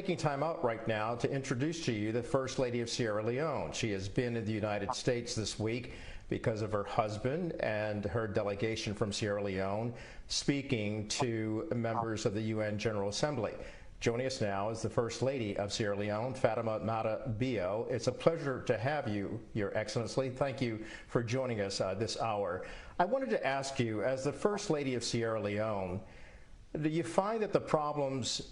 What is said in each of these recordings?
taking time out right now to introduce to you the First Lady of Sierra Leone. She has been in the United States this week because of her husband and her delegation from Sierra Leone speaking to members of the UN General Assembly. Joining us now is the First Lady of Sierra Leone, Fatima Bio. It's a pleasure to have you, Your Excellency. Thank you for joining us this hour. I wanted to ask you, as the First Lady of Sierra Leone, do you find that the problems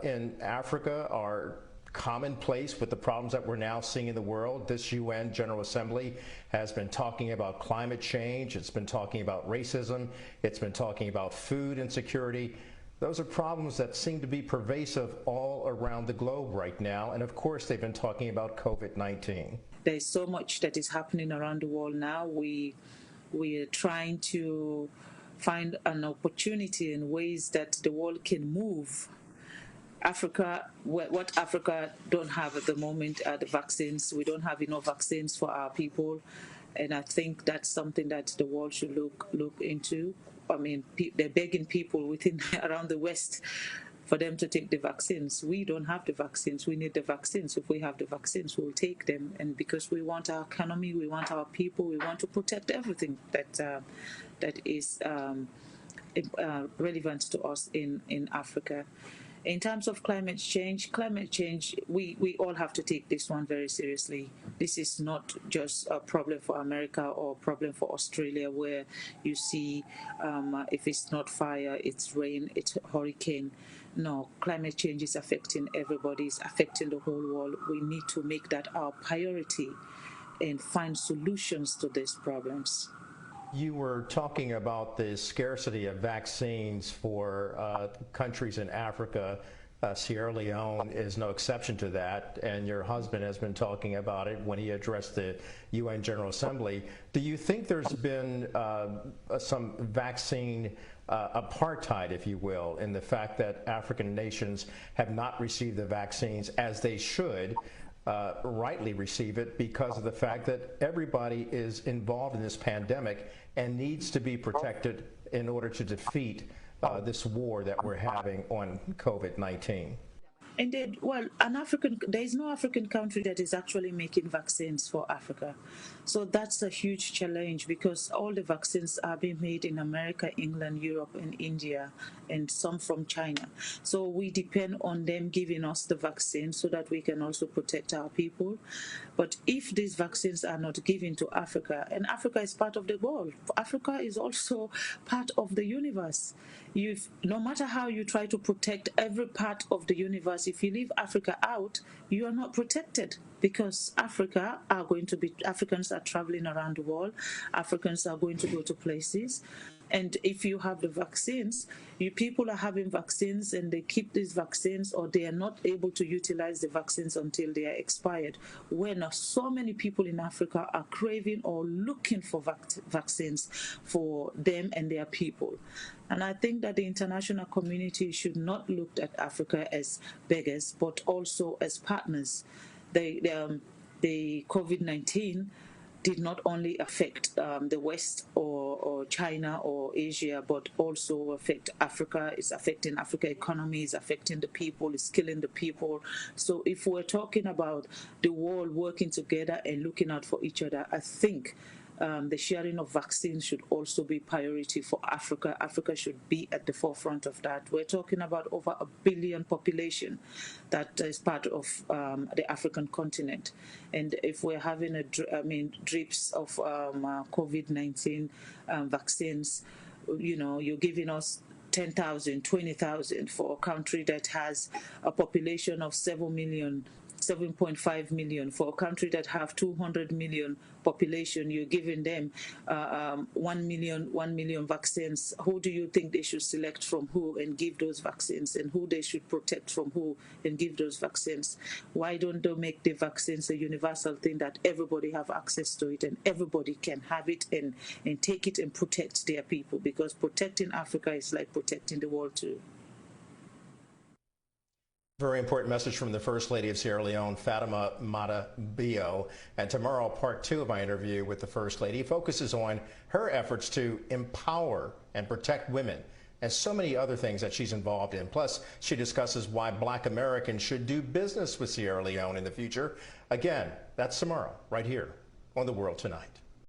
in Africa are commonplace with the problems that we're now seeing in the world? This UN General Assembly has been talking about climate change, it's been talking about racism, it's been talking about food insecurity. Those are problems that seem to be pervasive all around the globe right now, and of course they've been talking about COVID-19. There's so much that is happening around the world now. We are trying to find an opportunity in ways that the world can move. Africa, what Africa don't have at the moment are the vaccines. We don't have enough vaccines for our people, and I think that's something that the world should look into. I mean, they're begging people within around the West for them to take the vaccines. We don't have the vaccines. We need the vaccines. If we have the vaccines, we'll take them. And because we want our economy, we want our people, we want to protect everything that is relevant to us in Africa. In terms of climate change, we all have to take this one very seriously. This is not just a problem for America or a problem for Australia, where you see if it's not fire, it's rain, it's hurricane. No, climate change is affecting everybody, it's affecting the whole world. We need to make that our priority and find solutions to these problems. You were talking about the scarcity of vaccines for countries in Africa. Sierra Leone is no exception to that, and your husband has been talking about it when he addressed the UN General Assembly. Do you think there's been some vaccine apartheid, if you will, in the fact that African nations have not received the vaccines as they should? Rightly receive it because of the fact that everybody is involved in this pandemic and needs to be protected in order to defeat this war that we're having on COVID-19. Indeed. Well, there is no African country that is actually making vaccines for Africa. So that's a huge challenge because all the vaccines are being made in America, England, Europe, and India, and some from China. So we depend on them giving us the vaccine so that we can also protect our people. But if these vaccines are not given to Africa, and Africa is part of the world, Africa is also part of the universe. No matter how you try to protect every part of the universe, if you leave Africa out, you are not protected because Africans are traveling around the world. Africans are going to go to places. And if you have the vaccines, people are having vaccines and they keep these vaccines or they are not able to utilize the vaccines until they are expired. When so many people in Africa are craving or looking for vaccines for them and their people. And I think that the international community should not look at Africa as beggars, but also as partners. The COVID-19 did not only affect the West or China or Asia, but also affect Africa. It's affecting Africa economy, it's affecting the people, it's killing the people. So if we're talking about the world working together and looking out for each other, I think the sharing of vaccines should also be priority for Africa. Africa should be at the forefront of that. We're talking about over 1 billion population that is part of the African continent. And if we're having drips of COVID-19 vaccines, you're giving us 10,000, 20,000 for a country that has a population of 7.5 million. For a country that have 200 million population, you're giving them 1 million vaccines. Who do you think they should select from who and give those vaccines, and who they should protect from who and give those vaccines? Why don't they make the vaccines a universal thing that everybody have access to it and everybody can have it and take it and protect their people? Because protecting Africa is like protecting the world too. Very important message from the First Lady of Sierra Leone, Fatima Bio. And tomorrow, part 2 of my interview with the First Lady focuses on her efforts to empower and protect women and so many other things that she's involved in. Plus, she discusses why Black Americans should do business with Sierra Leone in the future. Again, that's tomorrow, right here on The World Tonight.